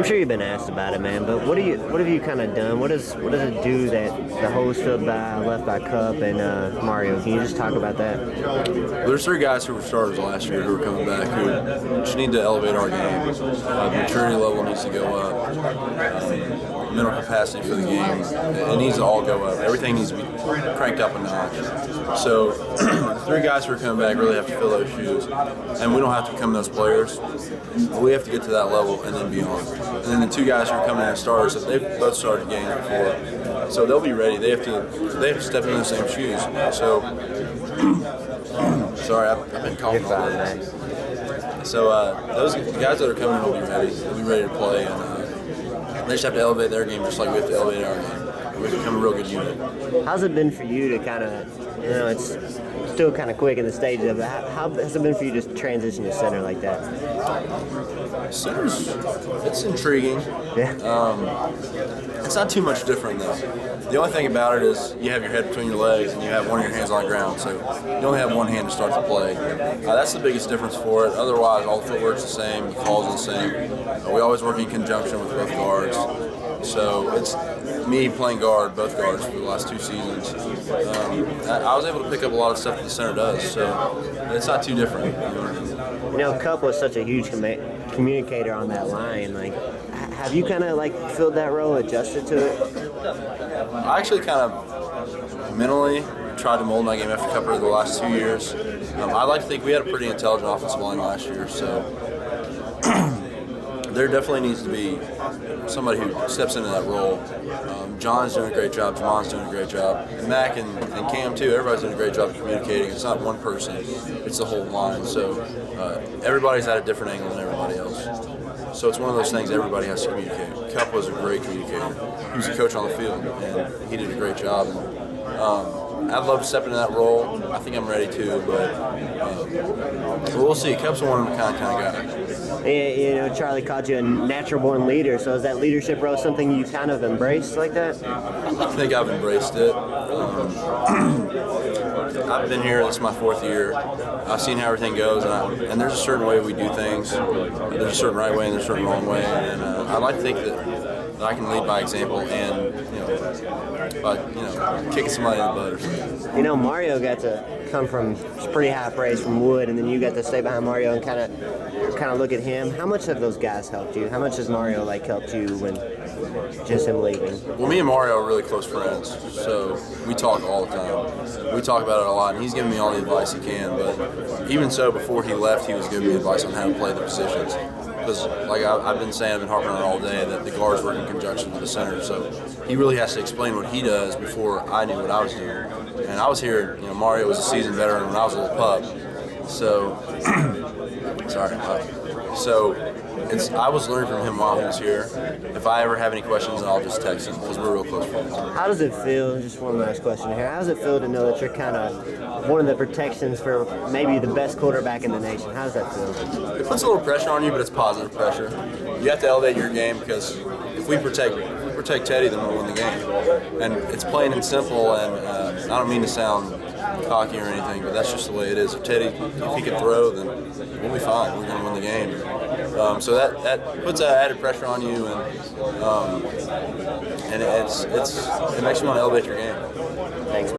sure you've been asked about it, man. But what have you kind of done? What does it do that the host filled by left by Cup and Mario? Can you just talk about that? There's 3 guys who were starters last year who are coming back who just need to elevate our game. Maturity level needs to go up. Mental capacity for the game, it needs to all go up. Everything needs to be cranked up a notch. So the 3 guys who are coming back really have to fill those shoes, and we don't have to become those players. We have to get to that level and then beyond. And then the 2 guys who are coming in as starters, they've both started games before, so they'll be ready. They have to step into those same shoes. So sorry, I've been coughing all day. So those guys that are coming in will be ready. They'll be ready to play, and they just have to elevate their game just like we have to elevate our game. We become a real good unit. How's it been for you to kind of, it's still kind of quick in the stages of it. How has it been for you to transition to center like that? Center's, it's intriguing. Yeah. It's not too much different though. The only thing about it is you have your head between your legs and you have one of your hands on the ground, so you only have one hand to start the play. That's the biggest difference for it. Otherwise, all the footwork's the same, the call's the same. We always work in conjunction with both guards. So it's me playing guard, both guards, for the last 2 seasons. I was able to pick up a lot of stuff that the center does, so it's not too different. Cup was such a huge communicator on that line. Like, have you kind of filled that role, adjusted to it? I actually kind of mentally tried to mold my game after Cup over the last 2 years. I like to think we had a pretty intelligent offensive line last year, so there definitely needs to be somebody who steps into that role. John's doing a great job, Jamon's doing a great job, and Mac and Cam too, everybody's doing a great job of communicating. It's not one person, it's the whole line. So everybody's at a different angle than everybody else. So it's one of those things everybody has to communicate. Cup was a great communicator. He was a coach on the field, and he did a great job. I'd love to step into that role. I think I'm ready to, but we'll see. Cup's a one-of-a-kind kind of guy. Yeah, Charlie called you a natural-born leader, so is that leadership role something you kind of embrace like that? I think I've embraced it. I've been here, this is my 4th year. I've seen how everything goes, and there's a certain way we do things. There's a certain right way and there's a certain wrong way, and I like to think that I can lead by example and, by kicking somebody in the butt or something. Mario got to come from pretty high praise from Wood, and then you got to stay behind Mario and kind of look at him. How much have those guys helped you? How much has Mario helped you when just him leaving? Well, me and Mario are really close friends, so we talk all the time. We talk about it a lot, and he's giving me all the advice he can. But even so, before he left, he was giving me advice on how to play the positions. Because, I've been saying, I've been harping on it all day, that the guards work in conjunction with the center. So he really has to explain what he does before I knew what I was doing. And I was here, Mario was a seasoned veteran when I was a little pup. So, sorry, pup. So I was learning from him while he was here. If I ever have any questions, I'll just text him because we're real close friends. How does it feel, just one last question here, how does it feel to know that you're kind of one of the protections for maybe the best quarterback in the nation? How does that feel? It puts a little pressure on you, but it's positive pressure. You have to elevate your game because if we protect Teddy, then we'll win the game. And it's plain and simple, and I don't mean to sound cocky or anything, but that's just the way it is. If he can throw, then we'll be fine. We're going to win the game. So that puts added pressure on you, and it makes you want to elevate your game.